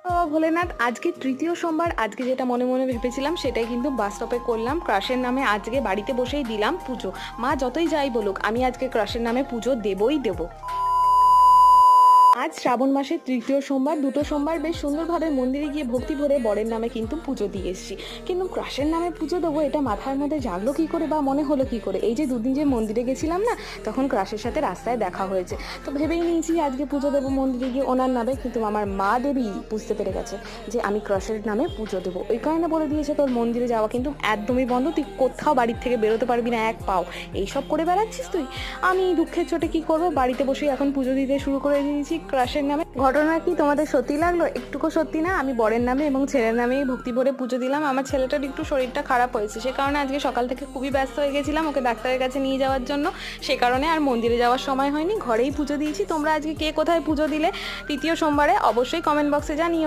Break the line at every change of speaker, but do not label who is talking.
ভোলেনাথ, আজকে তৃতীয় সোমবার। আজকে যেটা মনে মনে ভেবেছিলাম সেটাই কিন্তু বাস্তবে করলাম। ক্রাশের নামে আজকে বাড়িতে বসেই দিলাম পুজো। মা যতই যাই বলুক, আমি আজকে ক্রাশের নামে পুজো দেবই দেবো। আজ শ্রাবণ মাসের তৃতীয় সোমবার। দুটো সোমবার বেশ সুন্দরভাবে মন্দিরে গিয়ে ভক্তি ভরে বরের নামে কিন্তু পুজো দিয়ে এসেছি। কিন্তু ক্রাশের নামে পুজো দেবো, এটা মাথার মধ্যে জাগলো কী করে বা মনে হলো কী করে? এই যে দুদিন যে মন্দিরে গেছিলাম না, তখন ক্রাশের সাথে রাস্তায় দেখা হয়েছে, তো ভেবেই নিয়েছি আজকে পুজো দেবো মন্দিরে গিয়ে ওনার নামে। কিন্তু আমার মা দেবী বুঝতে পেরে গেছে যে আমি ক্রাশের নামে পুজো দেবো, ওই কারণে বলে দিয়েছে তোর মন্দিরে যাওয়া কিন্তু একদমই বন্ধ, তুই কোথাও বাড়ির থেকে বেরোতে পারবি না এক পাও। এইসব করে বেড়াচ্ছিস তুই। আমি দুঃখের চোটে কি করবো, বাড়িতে বসেই এখন পুজো দিতে শুরু করে দিয়েছি ক্রাশের নামে। ঘটনা কি তোমাদের সত্যি লাগলো? একটুকু সত্যি না। আমি বরের নামে এবং ছেলের নামেই ভক্তি ভরে পুজো দিলাম। আমার ছেলেটার একটু শরীরটা খারাপ হয়েছে, সে কারণে আজকে সকাল থেকে খুবই ব্যস্ত হয়ে গেছিলাম ওকে ডাক্তারের কাছে নিয়ে যাওয়ার জন্য। সে কারণে আর মন্দিরে যাওয়ার সময় হয়নি, ঘরেই পুজো দিয়েছি। তোমরা আজকে কে কোথায় পুজো দিলে তৃতীয় সোমবারে অবশ্যই কমেন্ট বক্সে জানিও।